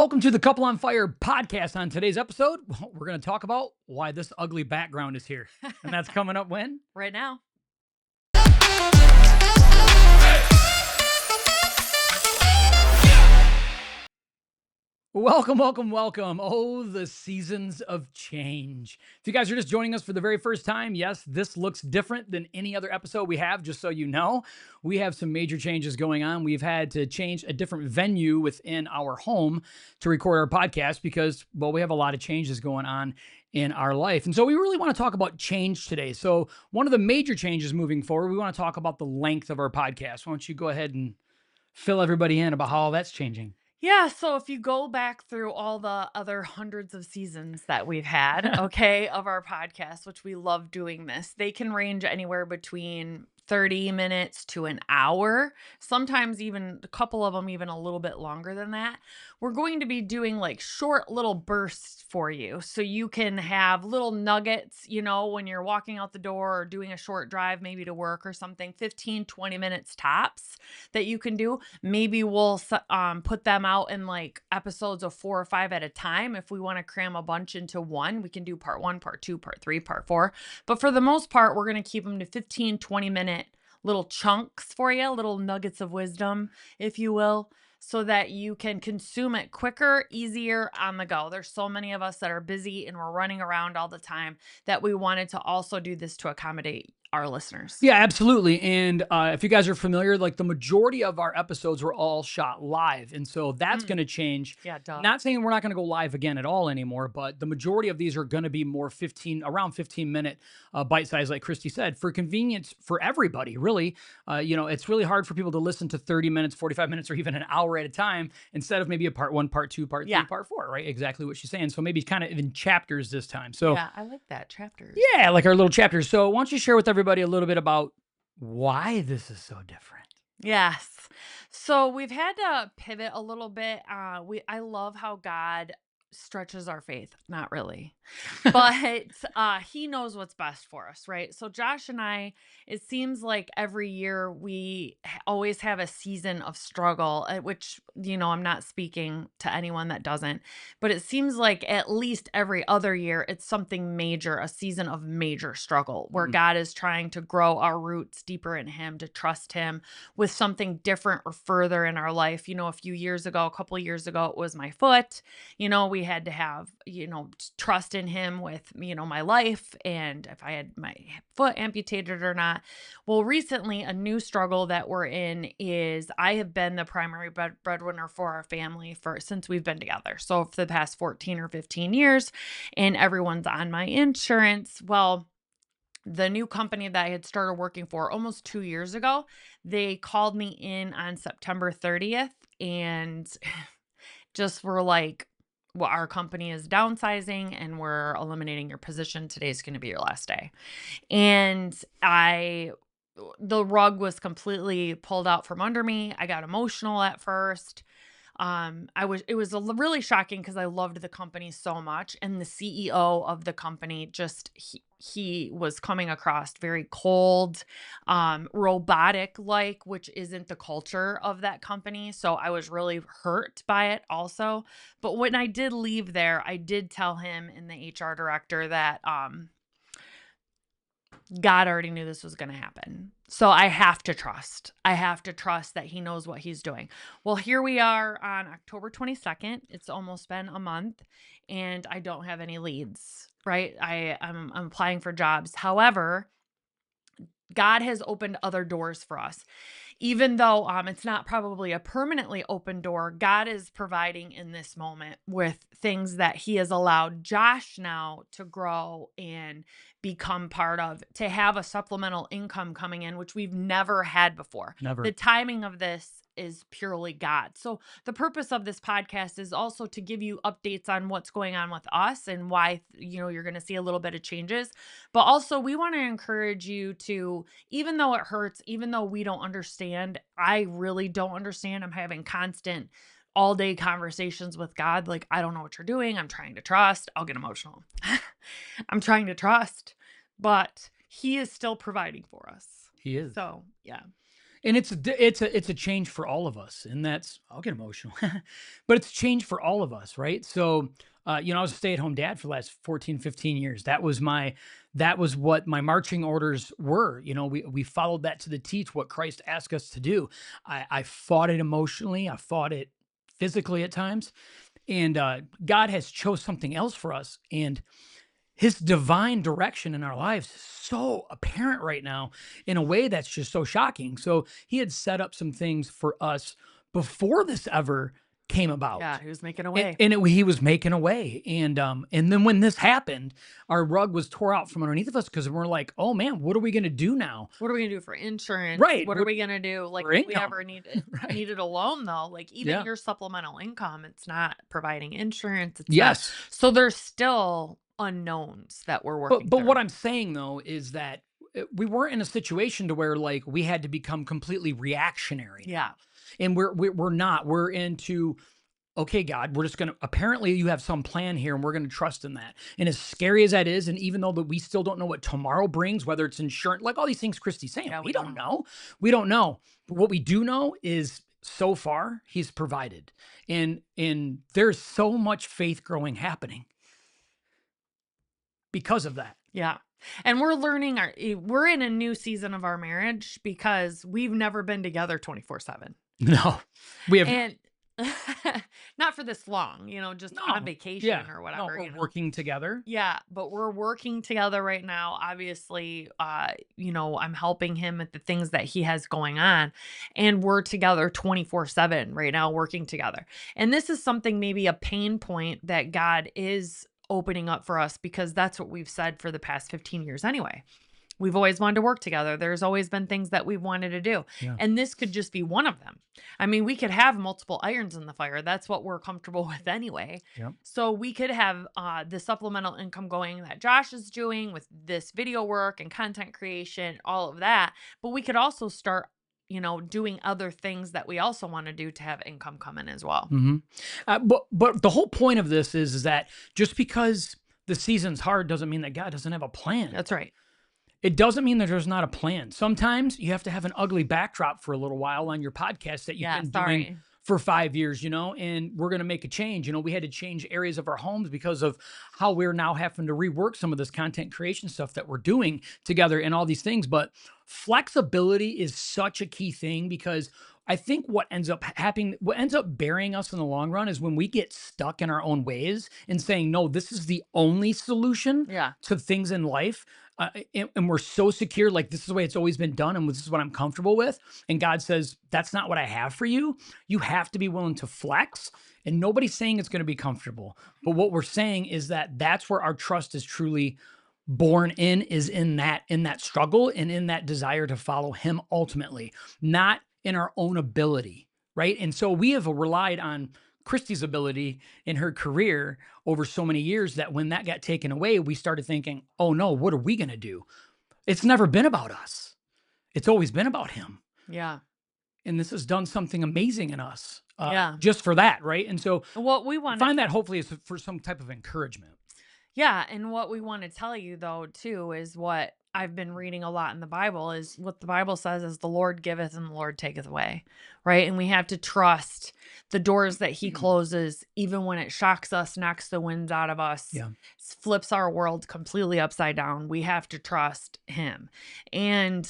Welcome to the Couple on Fire podcast. On today's episode, we're going to talk about why this ugly background is here. And that's coming up when? Right now. Welcome, welcome, welcome. Oh, the seasons of change. If you guys are just joining us for the very first time, yes, this looks different than any other episode we have, just so you know. We have some major changes going on. We've had to change a different venue within our home to record our podcast because, well, we have a lot of changes going on in our life. And so we really want to talk about change today. So one of the major changes moving forward, we want to talk about the length of our podcast. Why don't you go ahead and fill everybody in about how all that's changing? Yeah, so if you go back through all the other hundreds of seasons that we've had, okay, of our podcast, which we love doing this, they can range anywhere between 30 minutes to an hour, sometimes even a couple of them even a little bit longer than that. We're going to be doing like short little bursts for you so you can have little nuggets, when you're walking out the door or doing a short drive, maybe to work or something, 15, 20 minutes tops that you can do. Maybe we'll put them out in like episodes of 4 or 5 at a time. If we want to cram a bunch into one, we can do part 1, part 2, part 3, part 4. But for the most part, we're going to keep them to 15, 20-minute little chunks for you, little nuggets of wisdom, if you will, so that you can consume it quicker, easier on the go. There's so many of us that are busy and we're running around all the time that we wanted to also do this to accommodate our listeners. Yeah, absolutely. And if you guys are familiar, like the majority of our episodes were all shot live. And so that's going to change. Yeah, duh. Not saying we're not going to go live again at all anymore, but the majority of these are going to be more around 15-minute bite size, like Kristy said, for convenience for everybody, really. It's really hard for people to listen to 30 minutes, 45 minutes, or even an hour at a time instead of maybe a part 1, part 2, part 3, part 4, right? Exactly what she's saying. So maybe kind of in chapters this time. So yeah, I like that, chapters. Yeah, like our little chapters. So why don't you share with everybody a little bit about why this is so different? Yes. So we've had to pivot a little bit. I love how God stretches our faith. Not really, but he knows what's best for us, right? So Josh and I, it seems like every year we always have a season of struggle, which, I'm not speaking to anyone that doesn't, but it seems like at least every other year, it's something major, a season of major struggle where God is trying to grow our roots deeper in him, to trust him with something different or further in our life. A couple of years ago, it was my foot. We had to have, trust in him with, my life and if I had my foot amputated or not. Well, recently, a new struggle that we're in is I have been the primary breadwinner for our family since we've been together. So for the past 14 or 15 years, and everyone's on my insurance. Well, the new company that I had started working for almost 2 years ago, they called me in on September 30th and just were like, well, our company is downsizing and we're eliminating your position. Today's going to be your last day. And the rug was completely pulled out from under me. I got emotional at first. It was really shocking because I loved the company so much, and the CEO of the company he was coming across very cold, robotic like, which isn't the culture of that company. So I was really hurt by it also. But when I did leave there, I did tell him and the HR director that, God already knew this was going to happen. So I have to trust. I have to trust that he knows what he's doing. Well, here we are on October 22nd. It's almost been a month and I don't have any leads, right? I'm applying for jobs. However, God has opened other doors for us. Even though it's not probably a permanently open door, God is providing in this moment with things that he has allowed Josh now to grow and become part of, to have a supplemental income coming in, which we've never had before. Never. The timing of this is purely God. So the purpose of this podcast is also to give you updates on what's going on with us and why, you're going to see a little bit of changes. But also we want to encourage you to, even though it hurts, even though we don't understand, I really don't understand. I'm having constant all day conversations with God. Like, I don't know what you're doing. I'm trying to trust. I'll get emotional. I'm trying to trust, but he is still providing for us. He is. So, yeah. And it's a change for all of us, and that's I'll get emotional, but it's change for all of us, right? So, I was a stay-at-home dad for the last 14, 15 years. That was what my marching orders were. We followed that to the T, to what Christ asked us to do. I fought it emotionally, I fought it physically at times, and God has chose something else for us, and his divine direction in our lives is so apparent right now in a way that's just so shocking. So he had set up some things for us before this ever came Yeah, about. he was making a And, way. he was making a way. And then when this happened, our rug was tore out from underneath of us because we're like, oh man, what are we gonna do now? What are we gonna do for insurance? Right. What are we gonna do? Like, For if we income. ever Right. needed a loan though, like even Yeah. your supplemental income, it's not providing insurance, it's not. Yes. So there's still unknowns that we're But working what through. I'm saying though is that we weren't in a situation to where like we had to become completely reactionary Yeah. now. And we're not. We're into, okay, God, we're just gonna, apparently you have some plan here and we're gonna trust in that. And as scary as that is, and even though that we still don't know what tomorrow brings, whether it's insurance, like all these things Christy's saying, Yeah, we we don't don't know. know. We don't know. But what we do know is so far he's provided. And there's so much faith growing happening because of that. Yeah. And we're learning we're in a new season of our marriage because we've never been together 24/7. No, we have not. And not for this long, just on No. Yeah. vacation or No, whatever. or working together. Yeah, but we're working together right now. Obviously, I'm helping him with the things that he has going on, and we're together 24/7 right now working together. And this is something, maybe a pain point that God is opening up for us, because that's what we've said for the past 15 years anyway. We've always wanted to work together. There's always been things that we've wanted to do. Yeah. And this could just be one of them. I mean, we could have multiple irons in the fire. That's what we're comfortable with anyway. Yep. So we could have the supplemental income going that Josh is doing with this video work and content creation, all of that. But we could also start, doing other things that we also want to do to have income come in as well. Hmm. But the whole point of this is that just because the season's hard doesn't mean that God doesn't have a plan. That's right. It doesn't mean that there's not a plan. Sometimes you have to have an ugly backdrop for a little while on your podcast that you've Yeah, been doing sorry. for 5 years, and we're going to make a change. We had to change areas of our homes because of how we're now having to rework some of this content creation stuff that we're doing together and all these things. But flexibility is such a key thing, because I think what ends up happening, what ends up burying us in the long run, is when we get stuck in our own ways and saying, no, this is the only solution Yeah. to things in life. And we're so secure, like this is the way it's always been done, and this is what I'm comfortable with. And God says, that's not what I have for you. You have to be willing to flex. And nobody's saying it's going to be comfortable. But what we're saying is that that's where our trust is truly born in, is in that struggle and in that desire to follow him ultimately, not in our own ability. Right. And so we have relied on Kristy's ability in her career over so many years that when that got taken away, we started thinking, oh no, what are we going to do? It's never been about us. It's always been about him. Yeah. And this has done something amazing in us Yeah. just for that. Right. And so What we I want find that hopefully is for some type of encouragement. Yeah, and what we want to tell you though too is what I've been reading a lot in the Bible, is what the Bible says is the Lord giveth and the Lord taketh away, right? And we have to trust the doors that he closes, even when it shocks us, knocks the winds out of us, Yeah. flips our world completely upside down. We have to trust him. And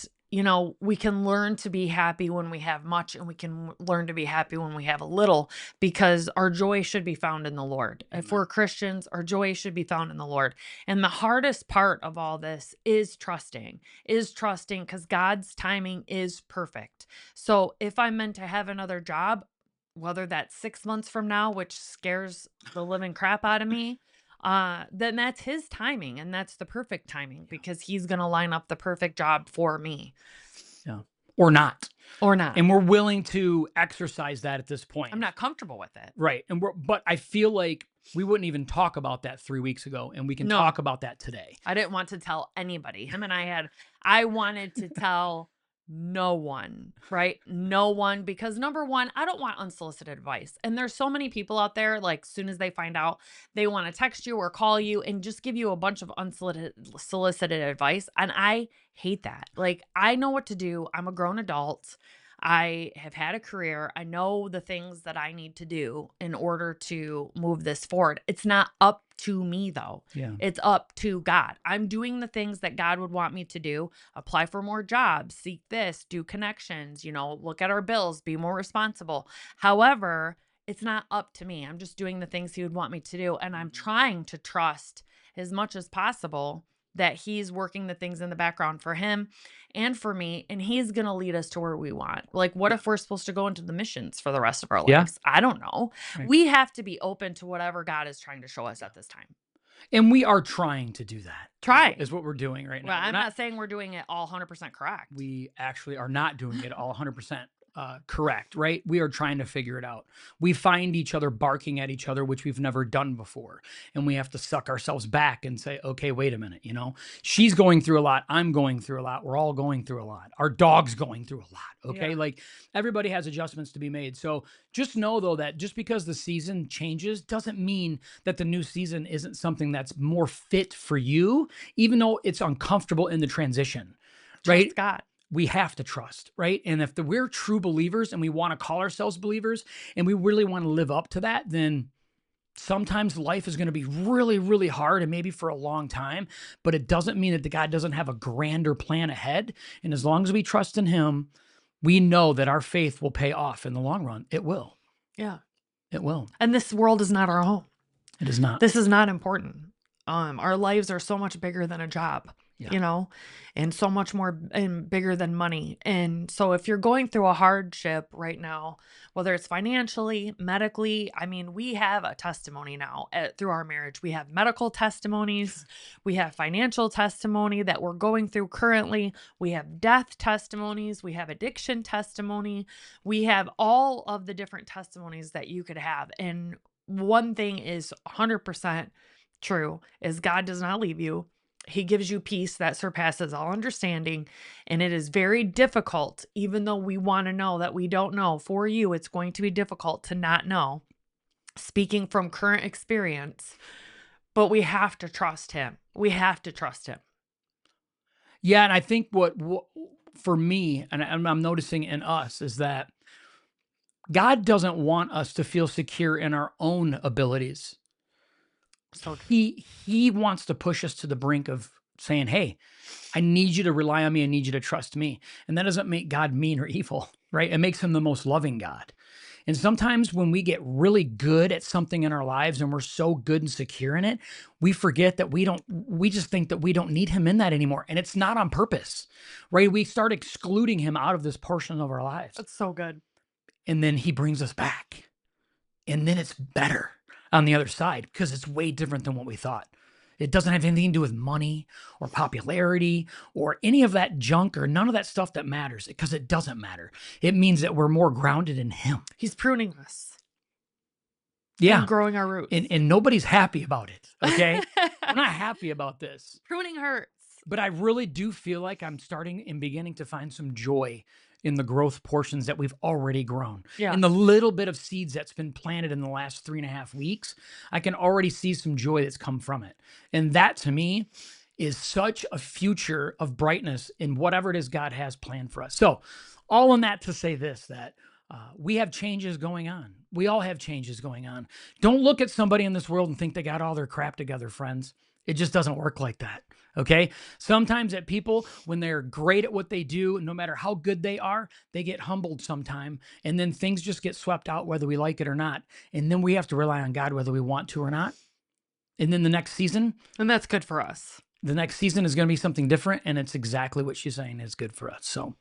we can learn to be happy when we have much, and we can learn to be happy when we have a little, because our joy should be found in the Lord. If we're Christians, our joy should be found in the Lord. And the hardest part of all this is trusting, because God's timing is perfect. So if I'm meant to have another job, whether that's 6 months from now, which scares the living crap out of me, then that's his timing, and that's the perfect timing, because he's going to line up the perfect job for me. Yeah. Or not. Or not. And we're willing to exercise that at this point. I'm not comfortable with it. Right. But I feel like we wouldn't even talk about that 3 weeks ago, and we can No. talk about that today. I didn't want to tell anybody. I wanted to tell no one, right? No one, because number one, I don't want unsolicited advice. And there's so many people out there, like, soon as they find out, they want to text you or call you and just give you a bunch of unsolicited advice. And I hate that. Like, I know what to do. I'm a grown adult. I have had a career. I know the things that I need to do in order to move this forward. It's not up to me, though. Yeah. It's up to God. I'm doing the things that God would want me to do. Apply for more jobs, seek this, do connections, look at our bills, be more responsible. However, it's not up to me. I'm just doing the things He would want me to do. And I'm Mhm. trying to trust as much as possible that He's working the things in the background for Him and for me, and He's going to lead us to where we want. Like, what Yeah. if we're supposed to go into the missions for the rest of our Yeah. lives? I don't know. Right. We have to be open to whatever God is trying to show us at this time. And we are trying to do that. Try. Is what we're doing right Well, now. I'm not saying we're doing it all 100% correct. We actually are not doing it all 100% correct, right? We are trying to figure it out. We find each other barking at each other, which we've never done before. And we have to suck ourselves back and say, okay, wait a minute. She's going through a lot. I'm going through a lot. We're all going through a lot. Our dog's going through a lot. Okay. Yeah. Like everybody has adjustments to be made. So just know though, that just because the season changes doesn't mean that the new season isn't something that's more fit for you, even though it's uncomfortable in the transition, right? Trust God. We have to trust, right? And if we're true believers and we want to call ourselves believers and we really want to live up to that, then sometimes life is going to be really, really hard and maybe for a long time, but it doesn't mean that the God doesn't have a grander plan ahead. And as long as we trust in Him, we know that our faith will pay off in the long run. It will. Yeah. It will. And this world is not our home. It is not. This is not important. Our lives are so much bigger than a job, Yeah. and so much more and bigger than money. And so if you're going through a hardship right now, whether it's financially, medically, I mean, we have a testimony now through our marriage. We have medical testimonies. We have financial testimony that we're going through currently. We have death testimonies. We have addiction testimony. We have all of the different testimonies that you could have. And one thing is 100% true is God does not leave you. He gives you peace that surpasses all understanding. And it is very difficult, even though we want to know that we don't know. For you, it's going to be difficult to not know, speaking from current experience, but we have to trust Him. We have to trust Him. Yeah. And I think what for me, and I'm noticing in us, is that God doesn't want us to feel secure in our own abilities. So He wants to push us to the brink of saying, "Hey, I need you to rely on me. I need you to trust me." And that doesn't make God mean or evil, right? It makes Him the most loving God. And sometimes when we get really good at something in our lives and we're so good and secure in it, we forget that we just think that we don't need Him in that anymore. And it's not on purpose, right? We start excluding Him out of this portion of our lives. that's so good. And then He brings us back. And then it's better on the other side because it's way different than what we thought. It doesn't have anything to do with money or popularity or any of that junk or none of that stuff that matters, because it doesn't matter. It means that we're more grounded in Him. He's pruning us. Yeah. And growing our roots. And nobody's happy about it. Okay. I'm not happy about this. Pruning hurts. But I really do feel like I'm starting and beginning to find some joy in the growth portions that we've already grown. Yeah. In the little bit of seeds that's been planted in the last 3.5 weeks, I can already see some joy that's come from it. And that to me is such a future of brightness in whatever it is God has planned for us. So all in that to say this, that we have changes going on. We all have changes going on. Don't look at somebody in this world and think they got all their crap together, friends. It just doesn't work like that. Okay. Sometimes at people, when they're great at what they do, no matter how good they are, they get humbled sometime. And then things just get swept out, whether we like it or not. And then we have to rely on God, whether we want to or not. And then the next season. And that's good for us. The next season is going to be something different. And it's exactly what she's saying is good for us. So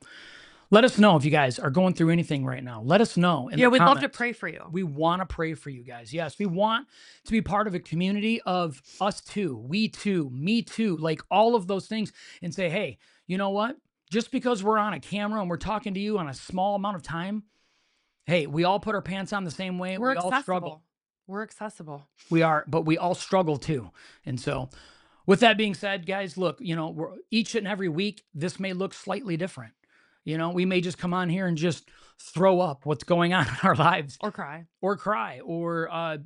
let us know if you guys are going through anything right now. Let us know. Yeah, we'd love to pray for you. We want to pray for you guys. Yes, we want to be part of a community of us too, we too, me too, like all of those things, and say, hey, you know what? Just because we're on a camera and we're talking to you on a small amount of time, hey, we all put our pants on the same way. We're We all struggle. We're accessible. We are, but we all struggle too. And so with that being said, guys, look, we're each and every week, this may look slightly different. We may just come on here and just throw up what's going on in our lives. Or cry. Or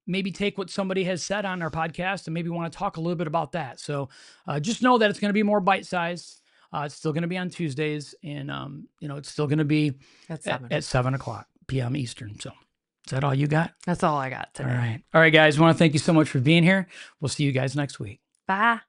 maybe take what somebody has said on our podcast and maybe want to talk a little bit about that. So just know that it's going to be more bite-sized. It's still going to be on Tuesdays, and it's still going to be At 7. at 7 o'clock p.m. Eastern. So, is that all you got? That's all I got today. All right, guys. I want to thank you so much for being here. We'll see you guys next week. Bye.